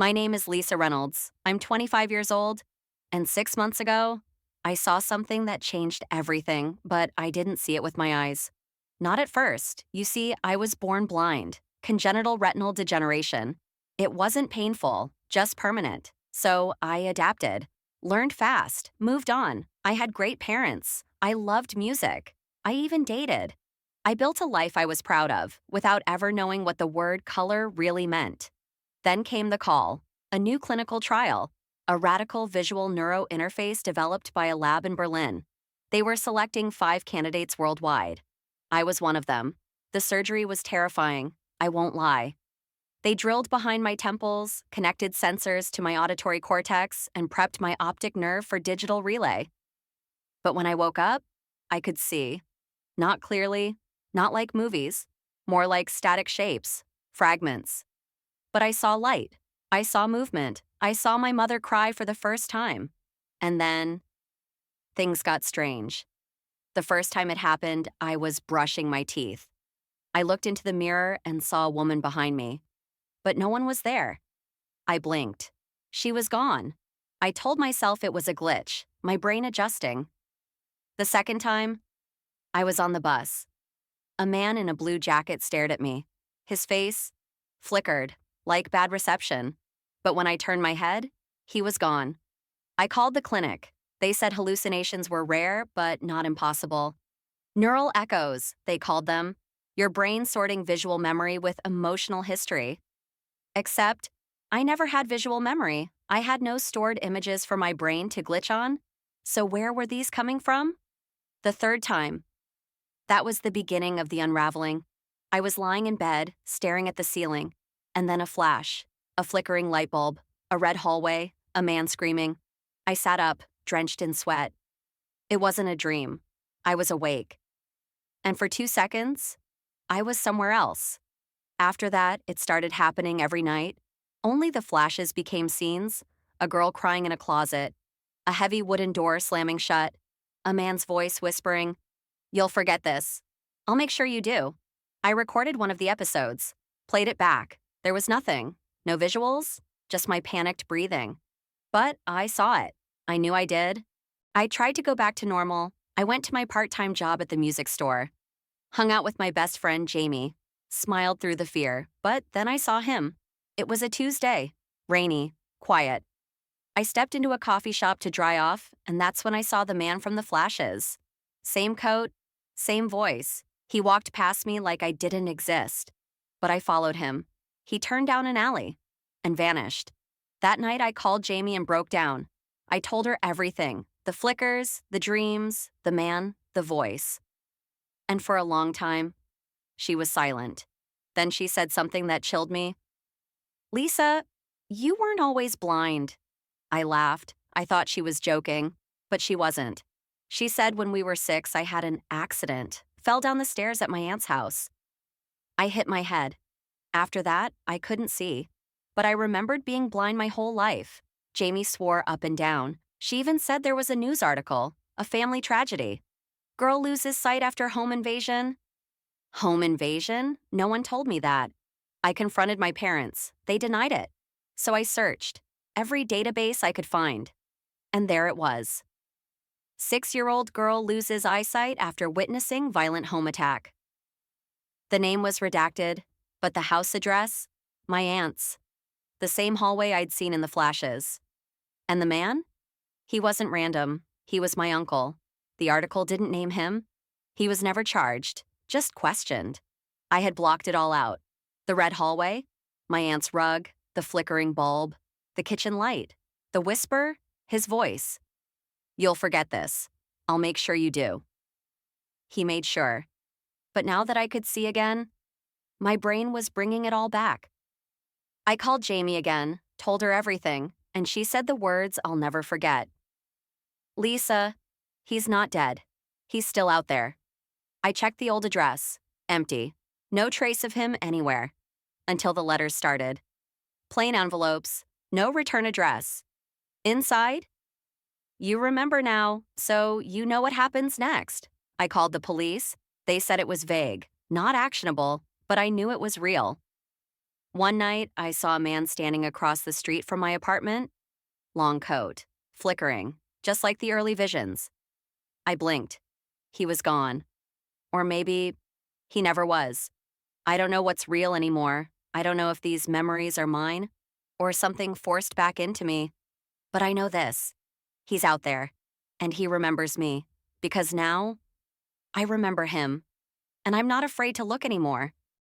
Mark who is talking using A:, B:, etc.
A: My name is Lisa Reynolds. I'm 25 years old, and 6 months ago, I saw something that changed everything, but I didn't see it with my eyes. Not at first. You see, I was born blind, congenital retinal degeneration. It wasn't painful, just permanent. So I adapted, learned fast, moved on. I had great parents. I loved music. I even dated. I built a life I was proud of without ever knowing what the word color really meant. Then came the call, a new clinical trial, a radical visual neuro interface developed by a lab in Berlin. They were selecting 5 candidates worldwide. I was one of them. The surgery was terrifying, I won't lie. They drilled behind my temples, connected sensors to my auditory cortex, and prepped my optic nerve for digital relay. But when I woke up, I could see. Not clearly, not like movies, more like static shapes, fragments. But I saw light. I saw movement. I saw my mother cry for the first time. And then things got strange. The first time it happened, I was brushing my teeth. I looked into the mirror and saw a woman behind me. But no one was there. I blinked. She was gone. I told myself it was a glitch, my brain adjusting. The second time, I was on the bus. A man in a blue jacket stared at me. His face flickered, like bad reception. But when I turned my head, he was gone. I called the clinic. They said hallucinations were rare, but not impossible. Neural echoes, they called them. Your brain sorting visual memory with emotional history. Except, I never had visual memory. I had no stored images for my brain to glitch on. So where were these coming from? The third time. That was the beginning of the unraveling. I was lying in bed, staring at the ceiling, and then a flash, a flickering light bulb, a red hallway, a man screaming. I sat up, drenched in sweat. It wasn't a dream. I was awake. And for 2 seconds, I was somewhere else. After that, it started happening every night. Only the flashes became scenes, a girl crying in a closet, a heavy wooden door slamming shut, a man's voice whispering, "You'll forget this. I'll make sure you do." I recorded one of the episodes, played it back. There was nothing, no visuals, just my panicked breathing. But I saw it. I knew I did. I tried to go back to normal. I went to my part-time job at the music store, hung out with my best friend, Jamie, smiled through the fear, but then I saw him. It was a Tuesday, rainy, quiet. I stepped into a coffee shop to dry off, and that's when I saw the man from the flashes. Same coat, same voice. He walked past me like I didn't exist. But I followed him. He turned down an alley and vanished. That night I called Jamie and broke down. I told her everything, the flickers, the dreams, the man, the voice. And for a long time, she was silent. Then she said something that chilled me. "Lisa, you weren't always blind." I laughed. I thought she was joking, but she wasn't. She said when we were 6, I had an accident, fell down the stairs at my aunt's house. I hit my head. After that, I couldn't see. But I remembered being blind my whole life. Jamie swore up and down. She even said there was a news article, a family tragedy. Girl loses sight after home invasion. Home invasion? No one told me that. I confronted my parents. They denied it. So I searched every database I could find. And there it was. 6-year-old girl loses eyesight after witnessing violent home attack. The name was redacted, but the house address? My aunt's. The same hallway I'd seen in the flashes. And the man? He wasn't random. He was my uncle. The article didn't name him. He was never charged, just questioned. I had blocked it all out. The red hallway, my aunt's rug, the flickering bulb, the kitchen light, the whisper, his voice. "You'll forget this. I'll make sure you do." He made sure. But now that I could see again, my brain was bringing it all back. I called Jamie again, told her everything, and she said the words I'll never forget. "Lisa, he's not dead. He's still out there." I checked the old address. Empty. No trace of him anywhere. Until the letters started. Plain envelopes. No return address. Inside? "You remember now, so you know what happens next." I called the police. They said it was vague, not actionable, but I knew it was real. One night, I saw a man standing across the street from my apartment, long coat, flickering, just like the early visions. I blinked. He was gone. Or maybe he never was. I don't know what's real anymore. I don't know if these memories are mine or something forced back into me. But I know this: he's out there, and he remembers me. Because now, I remember him, and I'm not afraid to look anymore.